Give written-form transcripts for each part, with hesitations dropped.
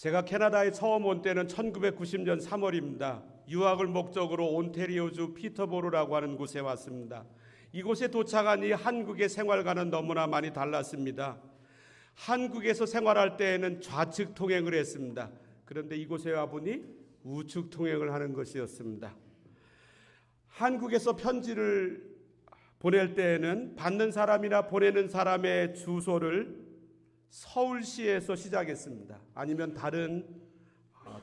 제가 캐나다에 처음 온 때는 1990년 3월입니다. 유학을 목적으로 온태리오주 피터보로라고 하는 곳에 왔습니다. 이곳에 도착하니 한국의 생활과는 너무나 많이 달랐습니다. 한국에서 생활할 때에는 좌측 통행을 했습니다. 그런데 이곳에 와보니 우측 통행을 하는 것이었습니다. 한국에서 편지를 보낼 때에는 받는 사람이나 보내는 사람의 주소를 서울시에서 시작했습니다. 아니면 다른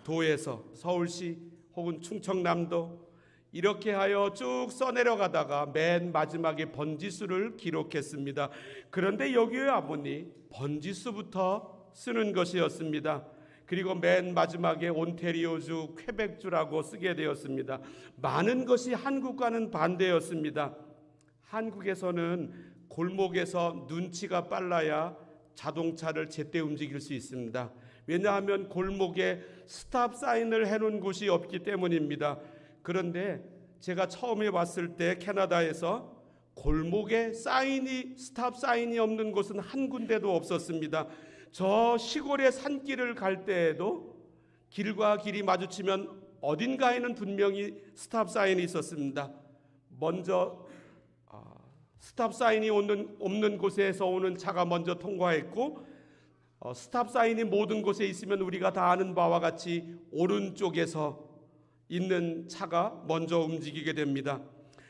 도에서 서울시 혹은 충청남도 이렇게 하여 쭉 써내려가다가 맨 마지막에 번지수를 기록했습니다. 그런데 여기에 와보니 번지수부터 쓰는 것이었습니다. 그리고 맨 마지막에 온태리오주 퀘벡주라고 쓰게 되었습니다. 많은 것이 한국과는 반대였습니다. 한국에서는 골목에서 눈치가 빨라야 자동차를 제때 움직일 수 있습니다. 왜냐하면 골목에 스탑 사인을 해놓은 곳이 없기 때문입니다. 그런데 제가 처음에 왔을 때 캐나다에서 골목에 스탑 사인이 없는 곳은 한 군데도 없었습니다. 저 시골의 산길을 갈 때에도 길과 길이 마주치면 어딘가에는 분명히 스탑 사인이 있었습니다. 먼저 스탑 사인이 없는 곳에서 오는 차가 먼저 통과했고, 스탑 사인이 모든 곳에 있으면 우리가 다 아는 바와 같이 오른쪽에서 있는 차가 먼저 움직이게 됩니다.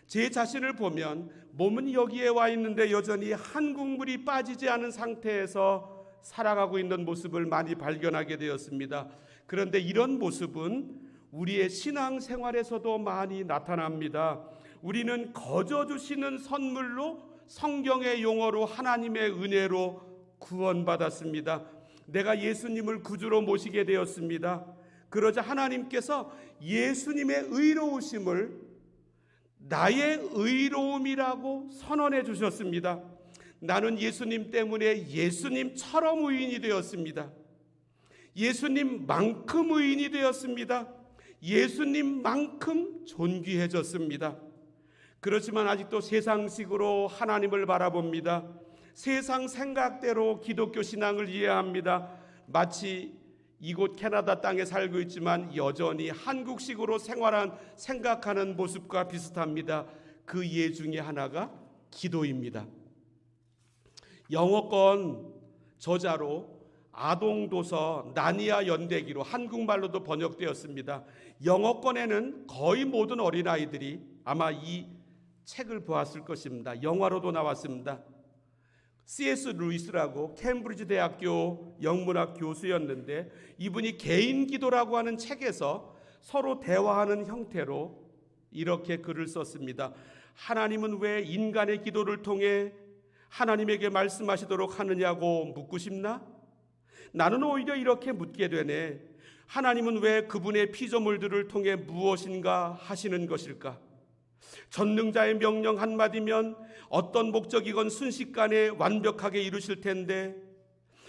제 자신을 보면 몸은 여기에 와 있는데 여전히 한국물이 빠지지 않은 상태에서 살아가고 있는 모습을 많이 발견하게 되었습니다. 그런데 이런 모습은 우리의 신앙생활에서도 많이 나타납니다. 우리는 거저 주시는 선물로, 성경의 용어로 하나님의 은혜로 구원받았습니다. 내가 예수님을 구주로 모시게 되었습니다. 그러자 하나님께서 예수님의 의로우심을 나의 의로움이라고 선언해 주셨습니다. 나는 예수님 때문에 예수님처럼 의인이 되었습니다. 예수님만큼 의인이 되었습니다. 예수님만큼 존귀해졌습니다. 그렇지만 아직도 세상식으로 하나님을 바라봅니다. 세상 생각대로 기독교 신앙을 이해합니다. 마치 이곳 캐나다 땅에 살고 있지만 여전히 한국식으로 생각하는 모습과 비슷합니다. 그 예 중에 하나가 기도입니다. 영어권 저자로 아동도서 나니아 연대기로 한국말로도 번역되었습니다. 영어권에는 거의 모든 어린아이들이 아마 이 책을 보았을 것입니다. 영화로도 나왔습니다. C.S. 루이스라고 캠브리지 대학교 영문학 교수였는데, 이분이 개인 기도라고 하는 책에서 서로 대화하는 형태로 이렇게 글을 썼습니다. 하나님은 왜 인간의 기도를 통해 하나님에게 말씀하시도록 하느냐고 묻고 싶나? 나는 오히려 이렇게 묻게 되네. 하나님은 왜 그분의 피조물들을 통해 무엇인가 하시는 것일까? 전능자의 명령 한마디면 어떤 목적이건 순식간에 완벽하게 이루실 텐데,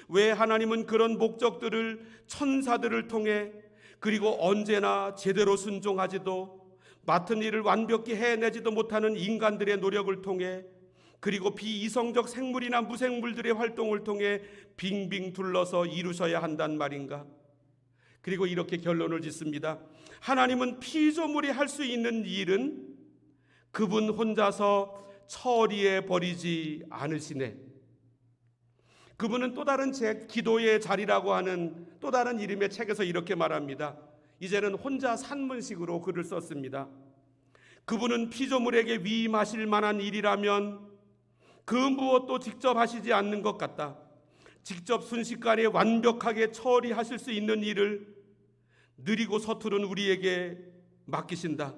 왜 하나님은 그런 목적들을 천사들을 통해, 그리고 언제나 제대로 순종하지도 맡은 일을 완벽히 해내지도 못하는 인간들의 노력을 통해, 그리고 비이성적 생물이나 무생물들의 활동을 통해 빙빙 둘러서 이루셔야 한단 말인가? 그리고 이렇게 결론을 짓습니다. 하나님은 피조물이 할 수 있는 일은 그분 혼자서 처리해 버리지 않으시네. 그분은 또 다른 기도의 자리라고 하는 또 다른 이름의 책에서 이렇게 말합니다. 이제는 혼자 산문식으로 글을 썼습니다. 그분은 피조물에게 위임하실 만한 일이라면 그 무엇도 직접 하시지 않는 것 같다. 직접 순식간에 완벽하게 처리하실 수 있는 일을 느리고 서투른 우리에게 맡기신다.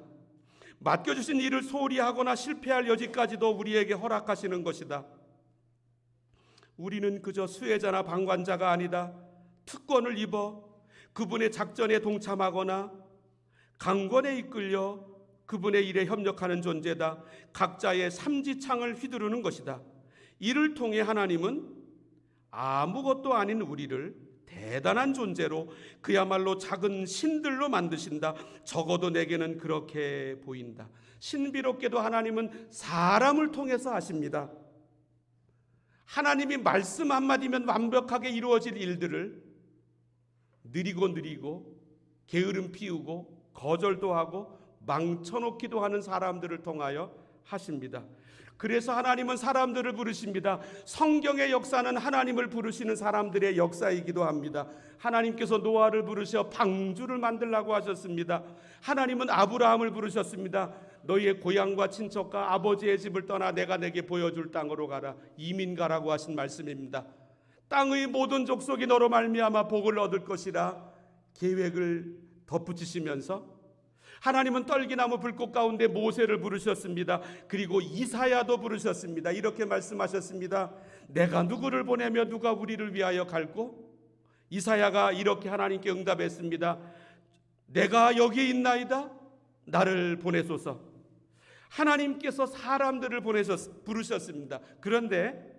맡겨주신 일을 소홀히 하거나 실패할 여지까지도 우리에게 허락하시는 것이다. 우리는 그저 수혜자나 방관자가 아니다. 특권을 입어 그분의 작전에 동참하거나 강권에 이끌려 그분의 일에 협력하는 존재다. 각자의 삼지창을 휘두르는 것이다. 이를 통해 하나님은 아무것도 아닌 우리를 대단한 존재로, 그야말로 작은 신들로 만드신다. 적어도 내게는 그렇게 보인다. 신비롭게도 하나님은 사람을 통해서 하십니다. 하나님이 말씀 한마디면 완벽하게 이루어질 일들을 느리고 게으름 피우고 거절도 하고 망쳐놓기도 하는 사람들을 통하여 하십니다. 그래서 하나님은 사람들을 부르십니다. 성경의 역사는 하나님을 부르시는 사람들의 역사이기도 합니다. 하나님께서 노아를 부르셔 방주를 만들라고 하셨습니다. 하나님은 아브라함을 부르셨습니다. 너희의 고향과 친척과 아버지의 집을 떠나 내가 내게 보여줄 땅으로 가라. 이민 가라고 하신 말씀입니다. 땅의 모든 족속이 너로 말미암아 복을 얻을 것이라 계획을 덧붙이시면서 하나님은 떨기나무 불꽃 가운데 모세를 부르셨습니다. 그리고 이사야도 부르셨습니다. 이렇게 말씀하셨습니다. 내가 누구를 보내며 누가 우리를 위하여 갈고? 이사야가 이렇게 하나님께 응답했습니다. 내가 여기 있나이다. 나를 보내소서. 하나님께서 사람들을 부르셨습니다. 그런데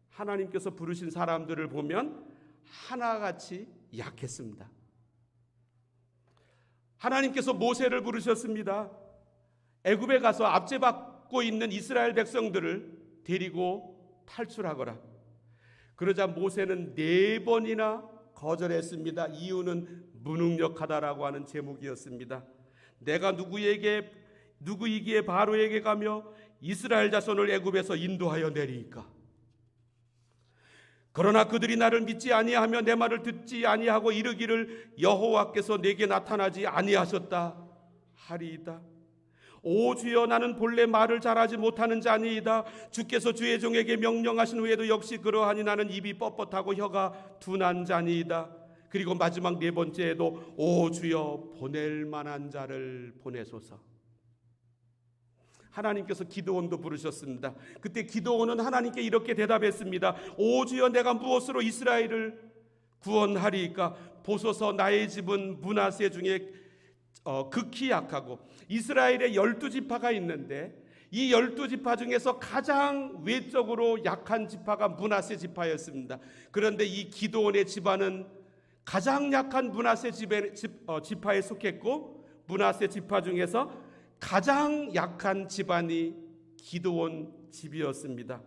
하나님께서 부르신 사람들을 보면 하나같이 약했습니다. 하나님께서 모세를 부르셨습니다. 애굽에 가서 압제받고 있는 이스라엘 백성들을 데리고 탈출하거라. 그러자 모세는 4번이나 거절했습니다. 이유는 무능력하다라고 하는 제목이었습니다. 내가 누구이기에 바로에게 가며 이스라엘 자손을 애굽에서 인도하여 내리이까? 그러나 그들이 나를 믿지 아니하며 내 말을 듣지 아니하고 이르기를 여호와께서 내게 나타나지 아니하셨다 하리이다. 오 주여, 나는 본래 말을 잘하지 못하는 자니이다. 주께서 주의 종에게 명령하신 후에도 역시 그러하니 나는 입이 뻣뻣하고 혀가 둔한 자니이다. 그리고 마지막 4번째에도 오 주여, 보낼 만한 자를 보내소서. 하나님께서 기드온도 부르셨습니다. 그때 기드온은 하나님께 이렇게 대답했습니다. 오 주여, 내가 무엇으로 이스라엘을 구원하리이까? 보소서, 나의 집은 므낫세 중에 극히 약하고 이스라엘에 12지파가 있는데 이 12지파 중에서 가장 외적으로 약한 지파가 므낫세 지파였습니다. 그런데 이 기드온의 집안은 가장 약한 므낫세 지파에 속했고 므낫세 지파 중에서 가장 약한 집안이 기드온 집이었습니다.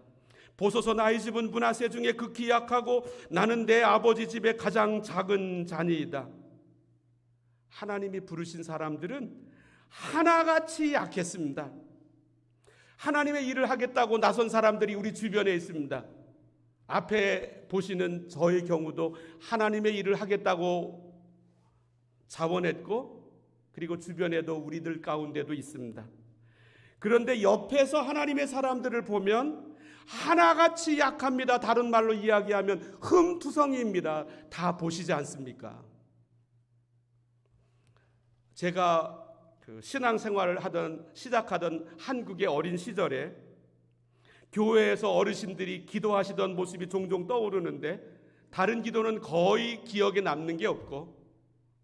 보소서, 나의 집은 므낫세 중에 극히 약하고 나는 내 아버지 집의 가장 작은 자니이다. 하나님이 부르신 사람들은 하나같이 약했습니다. 하나님의 일을 하겠다고 나선 사람들이 우리 주변에 있습니다. 앞에 보시는 저의 경우도 하나님의 일을 하겠다고 자원했고 그리고 주변에도 우리들 가운데도 있습니다. 그런데 옆에서 하나님의 사람들을 보면 하나같이 약합니다. 다른 말로 이야기하면 흠투성이입니다. 다 보시지 않습니까? 제가 신앙생활을 시작하던 한국의 어린 시절에 교회에서 어르신들이 기도하시던 모습이 종종 떠오르는데 다른 기도는 거의 기억에 남는 게 없고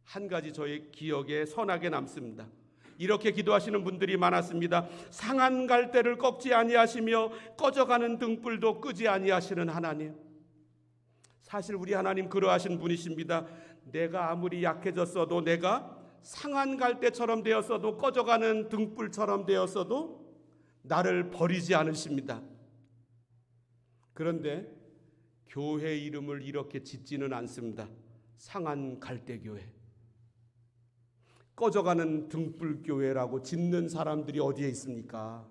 한 가지 저의 기억에 선하게 남습니다. 이렇게 기도하시는 분들이 많았습니다. 상한 갈대를 꺾지 아니하시며 꺼져가는 등불도 끄지 아니하시는 하나님. 사실 우리 하나님 그러하신 분이십니다. 내가 아무리 약해졌어도, 내가 상한 갈대처럼 되었어도, 꺼져가는 등불처럼 되었어도 나를 버리지 않으십니다. 그런데 교회 이름을 이렇게 짓지는 않습니다. 상한 갈대교회, 꺼져가는 등불교회라고 짓는 사람들이 어디에 있습니까?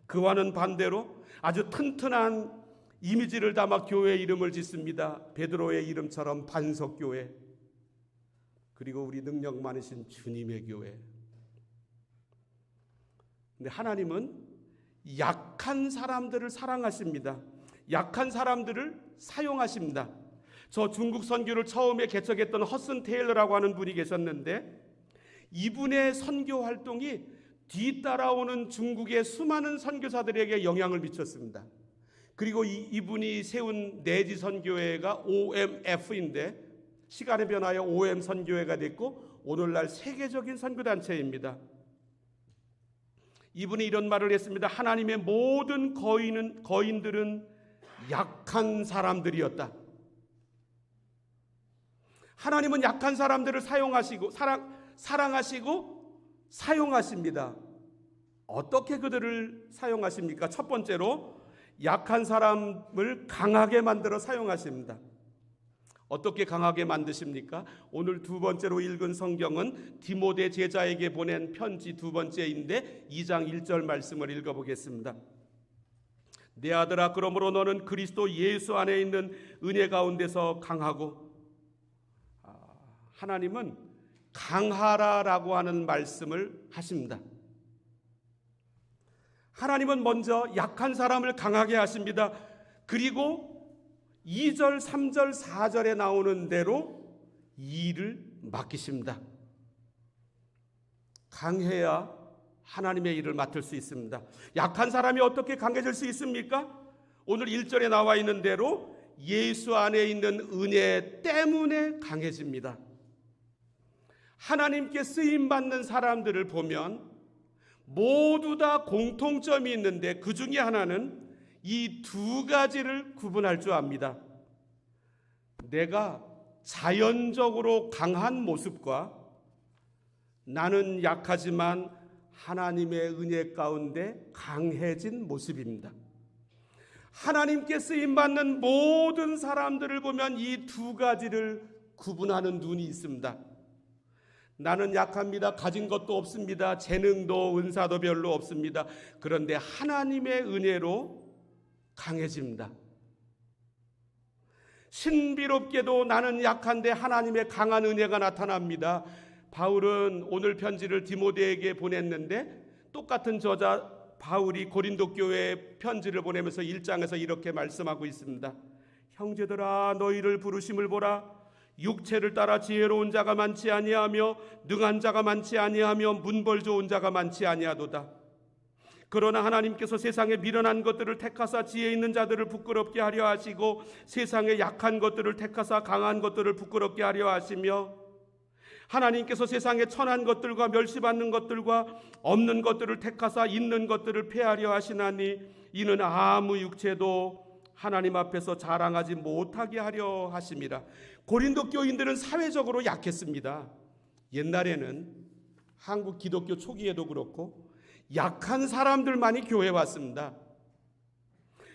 그와는 반대로 아주 튼튼한 이미지를 담아 교회 이름을 짓습니다. 베드로의 이름처럼 반석교회, 그리고 우리 능력 많으신 주님의 교회. 근데 하나님은 약한 사람들을 사랑하십니다. 약한 사람들을 사용하십니다. 저 중국 선교를 처음에 개척했던 허슨 테일러라고 하는 분이 계셨는데 이분의 선교 활동이 뒤따라오는 중국의 수많은 선교사들에게 영향을 미쳤습니다. 그리고 이분이 세운 내지 선교회가 OMF인데 시간에 변하여 OM 선교회가 됐고 오늘날 세계적인 선교단체입니다. 이분이 이런 말을 했습니다. 하나님의 모든 거인들은 약한 사람들이었다. 하나님은 약한 사람들을 사용하시고 사랑하시고 사용하십니다. 어떻게 그들을 사용하십니까? 첫 번째로 약한 사람을 강하게 만들어 사용하십니다. 어떻게 강하게 만드십니까? 오늘 두 번째로 읽은 성경은 디모데 제자에게 보낸 편지 두 번째인데 2장 1절 말씀을 읽어보겠습니다. 내 아들아, 그러므로 너는 그리스도 예수 안에 있는 은혜 가운데서 강하고, 하나님은 강하라라고 하는 말씀을 하십니다. 하나님은 먼저 약한 사람을 강하게 하십니다. 그리고 2절, 3절, 4절에 나오는 대로 일을 맡기십니다. 강해야 하나님의 일을 맡을 수 있습니다. 약한 사람이 어떻게 강해질 수 있습니까? 오늘 1절에 나와 있는 대로 예수 안에 있는 은혜 때문에 강해집니다. 하나님께 쓰임받는 사람들을 보면 모두 다 공통점이 있는데 그 중에 하나는 이 두 가지를 구분할 줄 압니다. 내가 자연적으로 강한 모습과 나는 약하지만 하나님의 은혜 가운데 강해진 모습입니다. 하나님께 쓰임받는 모든 사람들을 보면 이 두 가지를 구분하는 눈이 있습니다. 나는 약합니다. 가진 것도 없습니다. 재능도 은사도 별로 없습니다. 그런데 하나님의 은혜로 강해집니다. 신비롭게도 나는 약한데 하나님의 강한 은혜가 나타납니다. 바울은 오늘 편지를 디모데에게 보냈는데 똑같은 저자 바울이 고린도 교회에 편지를 보내면서 1장에서 이렇게 말씀하고 있습니다. 형제들아, 너희를 부르심을 보라. 육체를 따라 지혜로운 자가 많지 아니하며 능한 자가 많지 아니하며 문벌 좋은 자가 많지 아니하도다. 그러나 하나님께서 세상에 미련한 것들을 택하사 지혜 있는 자들을 부끄럽게 하려 하시고 세상에 약한 것들을 택하사 강한 것들을 부끄럽게 하려 하시며 하나님께서 세상에 천한 것들과 멸시받는 것들과 없는 것들을 택하사 있는 것들을 폐하려 하시나니 이는 아무 육체도 하나님 앞에서 자랑하지 못하게 하려 하심이라. 고린도 교인들은 사회적으로 약했습니다. 옛날에는 한국 기독교 초기에도 그렇고 약한 사람들만이 교회에 왔습니다.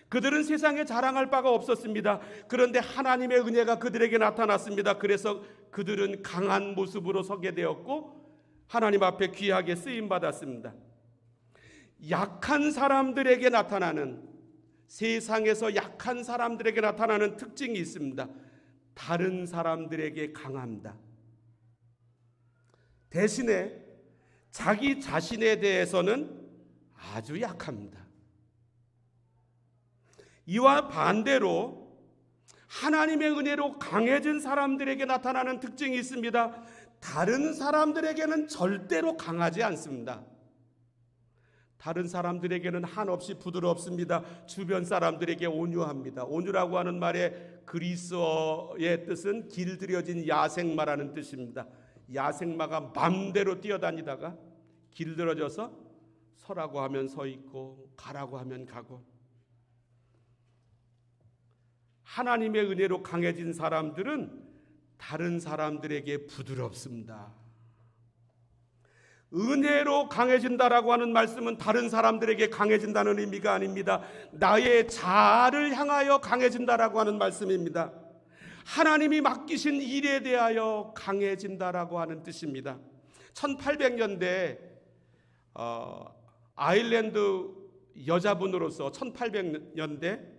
그들은 세상에 자랑할 바가 없었습니다. 그런데 하나님의 은혜가 그들에게 나타났습니다. 그래서 그들은 강한 모습으로 서게 되었고 하나님 앞에 귀하게 쓰임받았습니다. 약한 사람들에게 나타나는, 세상에서 약한 사람들에게 나타나는 특징이 있습니다. 다른 사람들에게 강합니다. 대신에 자기 자신에 대해서는 아주 약합니다. 이와 반대로 하나님의 은혜로 강해진 사람들에게 나타나는 특징이 있습니다. 다른 사람들에게는 절대로 강하지 않습니다. 다른 사람들에게는 한없이 부드럽습니다. 주변 사람들에게 온유합니다. 온유라고 하는 말의 그리스어의 뜻은 길들여진 야생마라는 뜻입니다. 야생마가 맘대로 뛰어다니다가 길들어져서 서라고 하면 서 있고 가라고 하면 가고, 하나님의 은혜로 강해진 사람들은 다른 사람들에게 부드럽습니다. 은혜로 강해진다라고 하는 말씀은 다른 사람들에게 강해진다는 의미가 아닙니다. 나의 자아를 향하여 강해진다라고 하는 말씀입니다. 하나님이 맡기신 일에 대하여 강해진다라고 하는 뜻입니다. 1800년대 아일랜드 여자분으로서 1800년대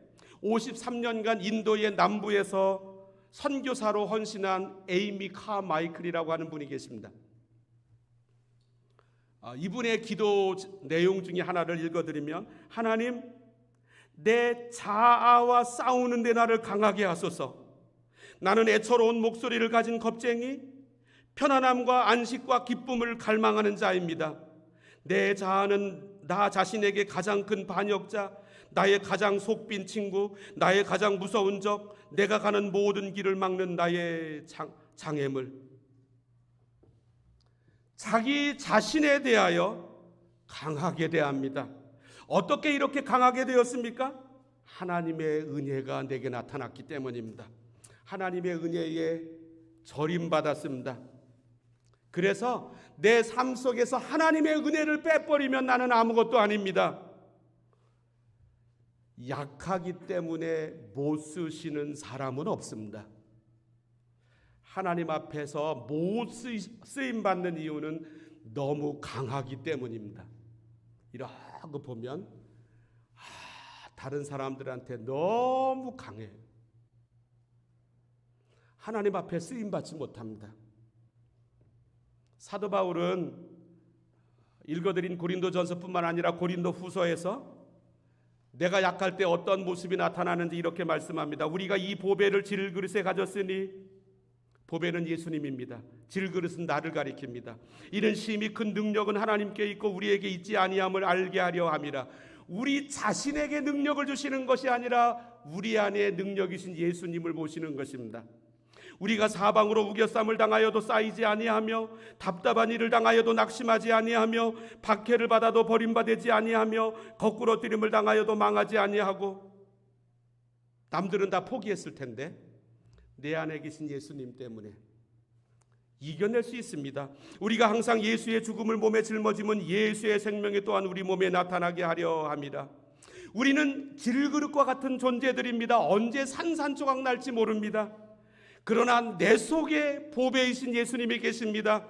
53년간 인도의 남부에서 선교사로 헌신한 에이미 카마이클이라고 하는 분이 계십니다. 이분의 기도 내용 중에 하나를 읽어드리면, 하나님, 내 자아와 싸우는 데 나를 강하게 하소서. 나는 애처로운 목소리를 가진 겁쟁이, 편안함과 안식과 기쁨을 갈망하는 자입니다. 내 자아는 나 자신에게 가장 큰 반역자, 나의 가장 속빈 친구, 나의 가장 무서운 적, 내가 가는 모든 길을 막는 나의 장애물. 자기 자신에 대하여 강하게 대합니다. 어떻게 이렇게 강하게 되었습니까? 하나님의 은혜가 내게 나타났기 때문입니다. 하나님의 은혜에 절임받았습니다. 그래서 내 삶 속에서 하나님의 은혜를 빼버리면 나는 아무것도 아닙니다. 약하기 때문에 못 쓰시는 사람은 없습니다. 하나님 앞에서 못 쓰임 받는 이유는 너무 강하기 때문입니다. 이러고 보면 다른 사람들한테 너무 강해요. 하나님 앞에 쓰임 받지 못합니다. 사도 바울은 읽어드린 고린도전서뿐만 아니라 고린도후서에서 내가 약할 때 어떤 모습이 나타나는지 이렇게 말씀합니다. 우리가 이 보배를 질그릇에 가졌으니, 보배는 예수님입니다. 질그릇은 나를 가리킵니다. 이는 심히 큰 능력은 하나님께 있고 우리에게 있지 아니함을 알게 하려 함이라. 우리 자신에게 능력을 주시는 것이 아니라 우리 안에 능력이신 예수님을 모시는 것입니다. 우리가 사방으로 우겨쌈을 당하여도 쌓이지 아니하며 답답한 일을 당하여도 낙심하지 아니하며 박해를 받아도 버림받지 아니하며 거꾸로 뜨림을 당하여도 망하지 아니하고, 남들은 다 포기했을 텐데 내 안에 계신 예수님 때문에 이겨낼 수 있습니다. 우리가 항상 예수의 죽음을 몸에 짊어지면 예수의 생명이 또한 우리 몸에 나타나게 하려 합니다. 우리는 질그릇과 같은 존재들입니다. 언제 산산조각 날지 모릅니다. 그러나 내 속에 보배이신 예수님이 계십니다.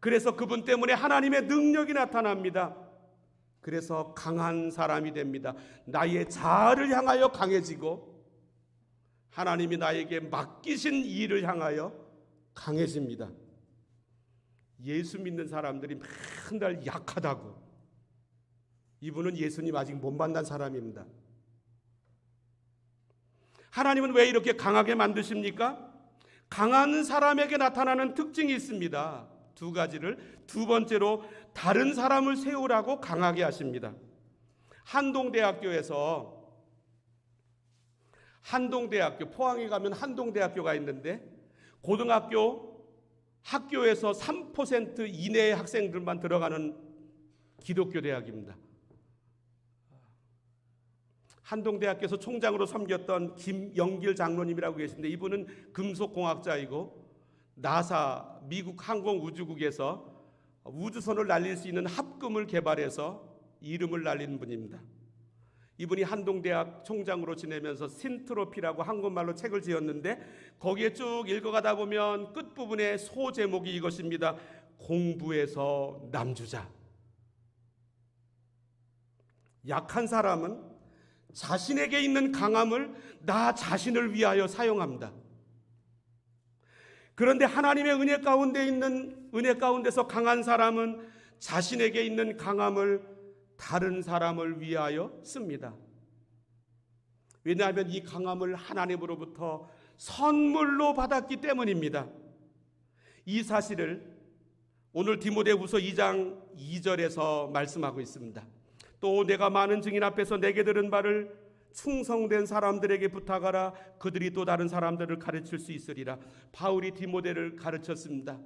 그래서 그분 때문에 하나님의 능력이 나타납니다. 그래서 강한 사람이 됩니다. 나의 자아를 향하여 강해지고 하나님이 나에게 맡기신 일을 향하여 강해집니다. 예수 믿는 사람들이 맨날 약하다고, 이분은 예수님 아직 못 만난 사람입니다. 하나님은 왜 이렇게 강하게 만드십니까? 강한 사람에게 나타나는 특징이 있습니다. 두 가지를. 두 번째로 다른 사람을 세우라고 강하게 하십니다. 포항에 가면 한동대학교가 있는데 고등학교 학교에서 3% 이내의 학생들만 들어가는 기독교 대학입니다. 한동대학교에서 총장으로 섬겼던 김영길 장로님이라고 계신데, 이분은 금속공학자이고 나사 미국 항공우주국에서 우주선을 날릴 수 있는 합금을 개발해서 이름을 날린 분입니다. 이분이 한동대학 총장으로 지내면서 신트로피라고 한국말로 책을 지었는데, 거기에 쭉 읽어가다 보면 끝부분에 소제목이 이것입니다. 공부에서 남주자. 약한 사람은 자신에게 있는 강함을 나 자신을 위하여 사용합니다. 그런데 하나님의 은혜 가운데서 강한 사람은 자신에게 있는 강함을 다른 사람을 위하여 씁니다. 왜냐하면 이 강함을 하나님으로부터 선물로 받았기 때문입니다. 이 사실을 오늘 디모데후서 2장 2절에서 말씀하고 있습니다. 또 내가 많은 증인 앞에서 내게 들은 바를 충성된 사람들에게 부탁하라. 그들이 또 다른 사람들을 가르칠 수 있으리라. 바울이 디모데를 가르쳤습니다.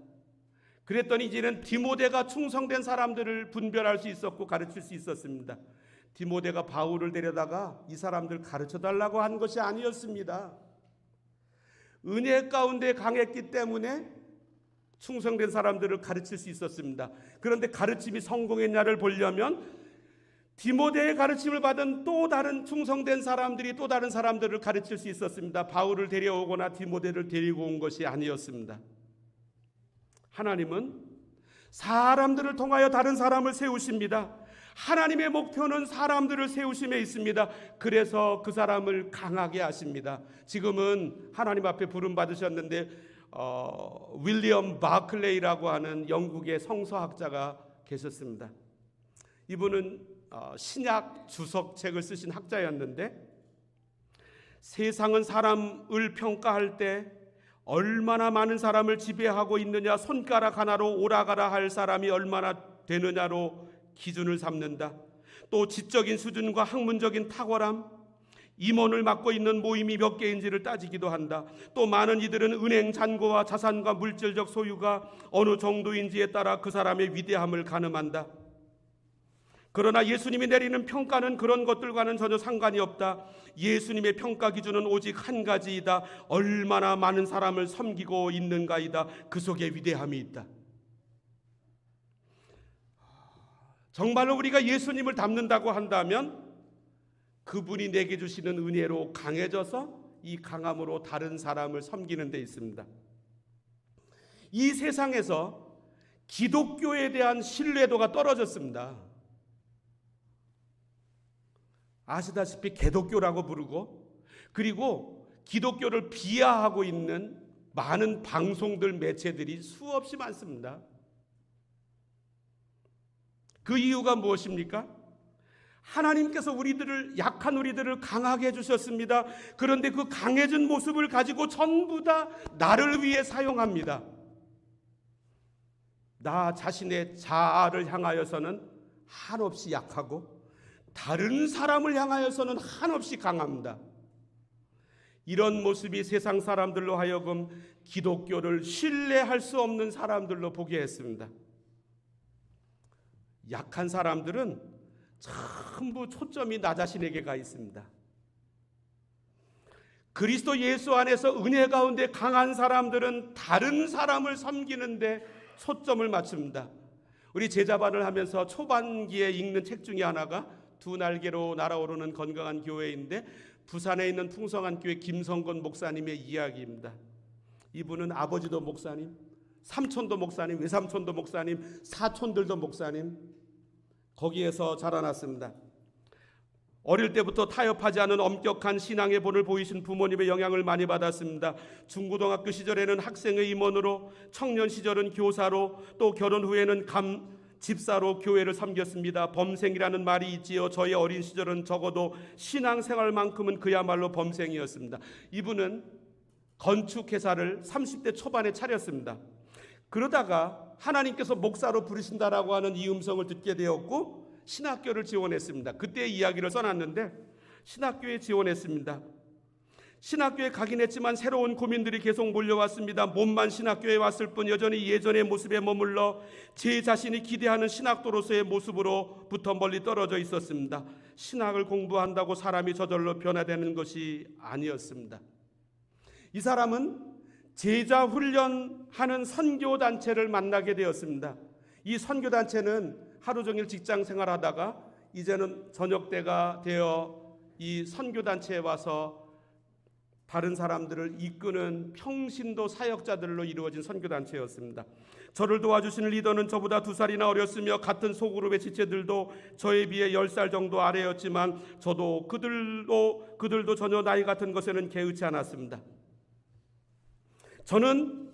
그랬더니 이제는 디모데가 충성된 사람들을 분별할 수 있었고 가르칠 수 있었습니다. 디모데가 바울을 데려다가 이 사람들 가르쳐달라고 한 것이 아니었습니다. 은혜 가운데 강했기 때문에 충성된 사람들을 가르칠 수 있었습니다. 그런데 가르침이 성공했냐를 보려면 디모데의 가르침을 받은 또 다른 충성된 사람들이 또 다른 사람들을 가르칠 수 있었습니다. 바울을 데려오거나 디모데를 데리고 온 것이 아니었습니다. 하나님은 사람들을 통하여 다른 사람을 세우십니다. 하나님의 목표는 사람들을 세우심에 있습니다. 그래서 그 사람을 강하게 하십니다. 지금은 하나님 앞에 부름 받으셨는데 윌리엄 바클레이라고 하는 영국의 성서학자가 계셨습니다. 이분은 신약 주석책을 쓰신 학자였는데, 세상은 사람을 평가할 때 얼마나 많은 사람을 지배하고 있느냐, 손가락 하나로 오라가라 할 사람이 얼마나 되느냐로 기준을 삼는다. 또 지적인 수준과 학문적인 탁월함, 임원을 맡고 있는 모임이 몇 개인지를 따지기도 한다. 또 많은 이들은 은행 잔고와 자산과 물질적 소유가 어느 정도인지에 따라 그 사람의 위대함을 가늠한다. 그러나 예수님이 내리는 평가는 그런 것들과는 전혀 상관이 없다. 예수님의 평가 기준은 오직 한 가지이다. 얼마나 많은 사람을 섬기고 있는가이다. 그 속에 위대함이 있다. 정말로 우리가 예수님을 닮는다고 한다면 그분이 내게 주시는 은혜로 강해져서 이 강함으로 다른 사람을 섬기는 데 있습니다. 이 세상에서 기독교에 대한 신뢰도가 떨어졌습니다. 아시다시피 개독교라고 부르고, 그리고 기독교를 비하하고 있는 많은 방송들, 매체들이 수없이 많습니다. 그 이유가 무엇입니까? 하나님께서 약한 우리들을 강하게 해주셨습니다. 그런데 그 강해진 모습을 가지고 전부 다 나를 위해 사용합니다. 나 자신의 자아를 향하여서는 한없이 약하고 다른 사람을 향하여서는 한없이 강합니다. 이런 모습이 세상 사람들로 하여금 기독교를 신뢰할 수 없는 사람들로 보게 했습니다. 약한 사람들은 전부 초점이 나 자신에게 가 있습니다. 그리스도 예수 안에서 은혜 가운데 강한 사람들은 다른 사람을 섬기는데 초점을 맞춥니다. 우리 제자반을 하면서 초반기에 읽는 책 중에 하나가 두 날개로 날아오르는 건강한 교회인데, 부산에 있는 풍성한 교회 김성건 목사님의 이야기입니다. 이분은 아버지도 목사님, 삼촌도 목사님, 외삼촌도 목사님, 사촌들도 목사님, 거기에서 자라났습니다. 어릴 때부터 타협하지 않은 엄격한 신앙의 본을 보이신 부모님의 영향을 많이 받았습니다. 중고등학교 시절에는 학생의 임원으로, 청년 시절은 교사로, 또 결혼 후에는 집사로 교회를 섬겼습니다. 범생이라는 말이 있지요. 저의 어린 시절은 적어도 신앙생활만큼은 그야말로 범생이었습니다. 이분은 건축회사를 30대 초반에 차렸습니다. 그러다가 하나님께서 목사로 부르신다라고 하는 이 음성을 듣게 되었고 신학교를 지원했습니다. 그때 이야기를 써놨는데, 신학교에 지원했습니다. 신학교에 가긴 했지만 새로운 고민들이 계속 몰려왔습니다. 몸만 신학교에 왔을 뿐 여전히 예전의 모습에 머물러 제 자신이 기대하는 신학도로서의 모습으로부터 멀리 떨어져 있었습니다. 신학을 공부한다고 사람이 저절로 변화되는 것이 아니었습니다. 이 사람은 제자 훈련하는 선교단체를 만나게 되었습니다. 이 선교단체는 하루 종일 직장 생활하다가 이제는 저녁 때가 되어 이 선교단체에 와서 다른 사람들을 이끄는 평신도 사역자들로 이루어진 선교단체였습니다. 저를 도와주시는 리더는 저보다 2살이나 어렸으며 같은 소그룹의 지체들도 저에 비해 10살 정도 아래였지만 저도 그들도 전혀 나이 같은 것에는 개의치 않았습니다. 저는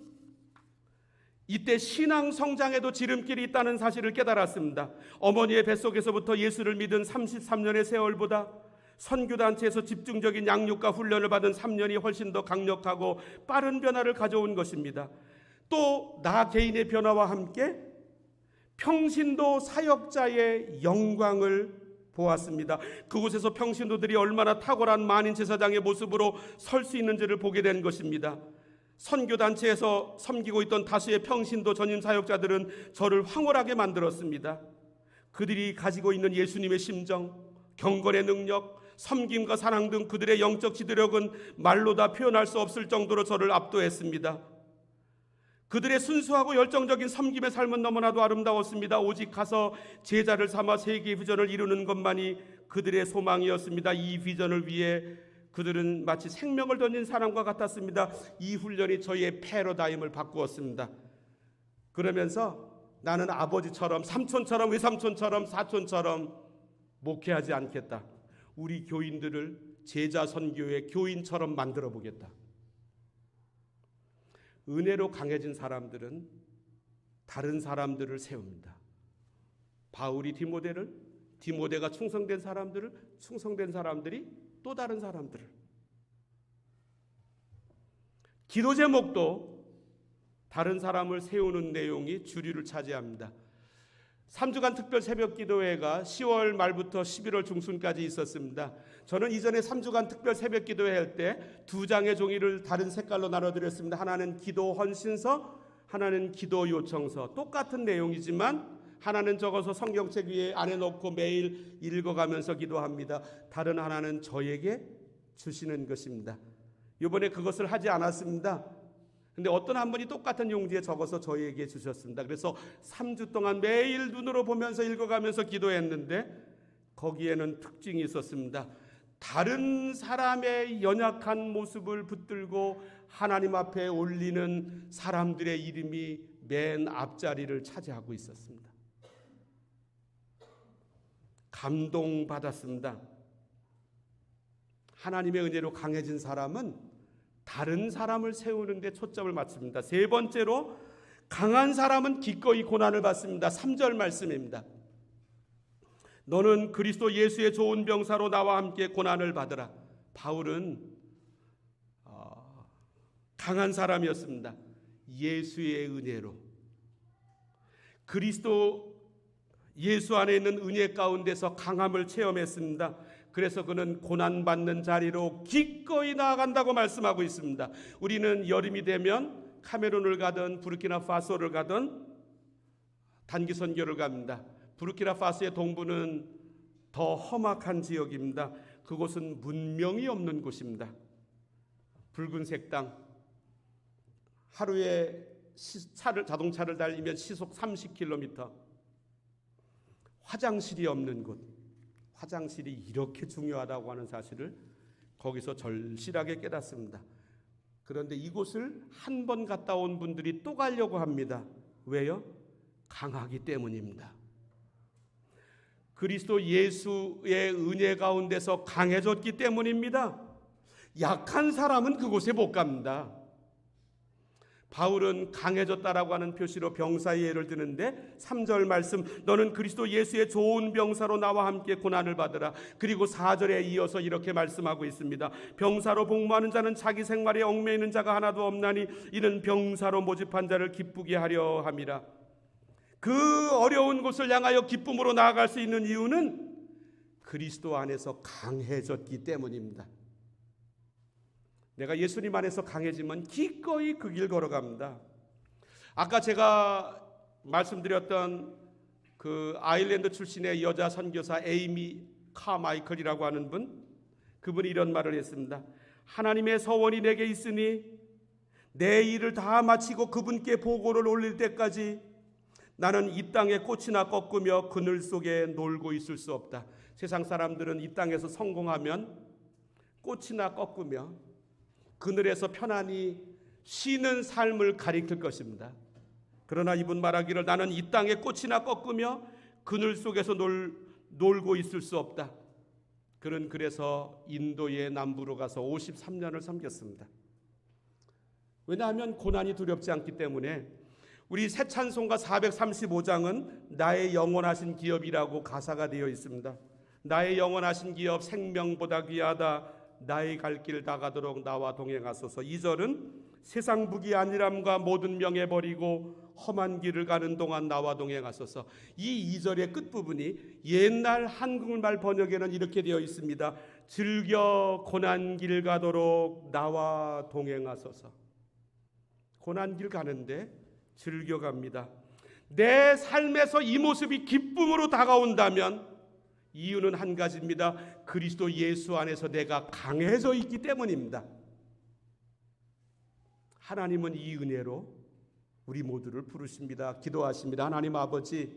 이때 신앙 성장에도 지름길이 있다는 사실을 깨달았습니다. 어머니의 뱃속에서부터 예수를 믿은 33년의 세월보다 선교단체에서 집중적인 양육과 훈련을 받은 3년이 훨씬 더 강력하고 빠른 변화를 가져온 것입니다. 또 나 개인의 변화와 함께 평신도 사역자의 영광을 보았습니다. 그곳에서 평신도들이 얼마나 탁월한 만인 제사장의 모습으로 설 수 있는지를 보게 된 것입니다. 선교단체에서 섬기고 있던 다수의 평신도 전임 사역자들은 저를 황홀하게 만들었습니다. 그들이 가지고 있는 예수님의 심정, 경건의 능력, 섬김과 사랑 등 그들의 영적 지도력은 말로 다 표현할 수 없을 정도로 저를 압도했습니다. 그들의 순수하고 열정적인 섬김의 삶은 너무나도 아름다웠습니다. 오직 가서 제자를 삼아 세계의 비전을 이루는 것만이 그들의 소망이었습니다. 이 비전을 위해 그들은 마치 생명을 던진 사람과 같았습니다. 이 훈련이 저희의 패러다임을 바꾸었습니다. 그러면서 나는 아버지처럼, 삼촌처럼, 외삼촌처럼, 사촌처럼 목회하지 않겠다. 우리 교인들을 제자 선교의 교인처럼 만들어 보겠다. 은혜로 강해진 사람들은 다른 사람들을 세웁니다. 바울이 디모데를, 디모데가 충성된 사람들을, 충성된 사람들이 또 다른 사람들을. 기도 제목도 다른 사람을 세우는 내용이 주류를 차지합니다. 3주간 특별 새벽 기도회가 10월 말부터 11월 중순까지 있었습니다. 저는 이전에 3주간 특별 새벽 기도회 할 때 2장의 종이를 다른 색깔로 나눠드렸습니다. 하나는 기도 헌신서, 하나는 기도 요청서. 똑같은 내용이지만 하나는 적어서 성경책 위에 안에 넣고 매일 읽어가면서 기도합니다. 다른 하나는 저에게 주시는 것입니다. 이번에 그것을 하지 않았습니다. 근데 어떤 한 분이 똑같은 용지에 적어서 저희에게 주셨습니다. 그래서 3주 동안 매일 눈으로 보면서 읽어가면서 기도했는데 거기에는 특징이 있었습니다. 다른 사람의 연약한 모습을 붙들고 하나님 앞에 올리는 사람들의 이름이 맨 앞자리를 차지하고 있었습니다. 감동받았습니다. 하나님의 은혜로 강해진 사람은 다른 사람을 세우는 데 초점을 맞춥니다. 세 번째로 강한 사람은 기꺼이 고난을 받습니다. 3절 말씀입니다. 너는 그리스도 예수의 좋은 병사로 나와 함께 고난을 받으라. 바울은 강한 사람이었습니다. 예수의 은혜로, 그리스도 예수 안에 있는 은혜 가운데서 강함을 체험했습니다. 그래서 그는 고난받는 자리로 기꺼이 나아간다고 말씀하고 있습니다. 우리는 여름이 되면 카메룬을 가든 부르키나파소를 가든 단기 선교를 갑니다. 부르키나파소의 동부는 더 험악한 지역입니다. 그곳은 문명이 없는 곳입니다. 붉은색 땅, 하루에 자동차를 달리면 시속 30km, 화장실이 없는 곳, 화장실이 이렇게 중요하다고 하는 사실을 거기서 절실하게 깨닫습니다. 그런데 이곳을 한 번 갔다 온 분들이 또 가려고 합니다. 왜요? 강하기 때문입니다. 그리스도 예수의 은혜 가운데서 강해졌기 때문입니다. 약한 사람은 그곳에 못 갑니다. 바울은 강해졌다라고 하는 표시로 병사의 예를 드는데 3절 말씀, 너는 그리스도 예수의 좋은 병사로 나와 함께 고난을 받으라. 그리고 4절에 이어서 이렇게 말씀하고 있습니다. 병사로 복무하는 자는 자기 생활에 얽매이는 자가 하나도 없나니 이는 병사로 모집한 자를 기쁘게 하려 함이라. 그 어려운 곳을 향하여 기쁨으로 나아갈 수 있는 이유는 그리스도 안에서 강해졌기 때문입니다. 내가 예수님 안에서 강해지면 기꺼이 그 길 걸어갑니다. 아까 제가 말씀드렸던 그 아일랜드 출신의 여자 선교사 에이미 카마이클이라고 하는 그분이 이런 말을 했습니다. 하나님의 서원이 내게 있으니 내 일을 다 마치고 그분께 보고를 올릴 때까지 나는 이 땅에 꽃이나 꺾으며 그늘 속에 놀고 있을 수 없다. 세상 사람들은 이 땅에서 성공하면 꽃이나 꺾으며 그늘에서 편안히 쉬는 삶을 가리킬 것입니다. 그러나 이분 말하기를 나는 이 땅에 꽃이나 꺾으며 그늘 속에서 놀고 있을 수 없다. 그는 그래서 인도의 남부로 가서 53년을 섬겼습니다. 왜냐하면 고난이 두렵지 않기 때문에. 우리 새 찬송가 435장은 나의 영원하신 기업이라고 가사가 되어 있습니다. 나의 영원하신 기업 생명보다 귀하다. 나의 갈 길 다가도록 나와 동행하소서. 2절은 세상 부귀 안일함과 모든 명예 버리고 험한 길을 가는 동안 나와 동행하소서. 이 2절의 끝부분이 옛날 한국말 번역에는 이렇게 되어 있습니다. 즐겨 고난길 가도록 나와 동행하소서. 고난길 가는데 즐겨갑니다. 내 삶에서 이 모습이 기쁨으로 다가온다면 이유는 한 가지입니다. 그리스도 예수 안에서 내가 강해져 있기 때문입니다. 하나님은 이 은혜로 우리 모두를 부르십니다. 기도하십니다. 하나님 아버지,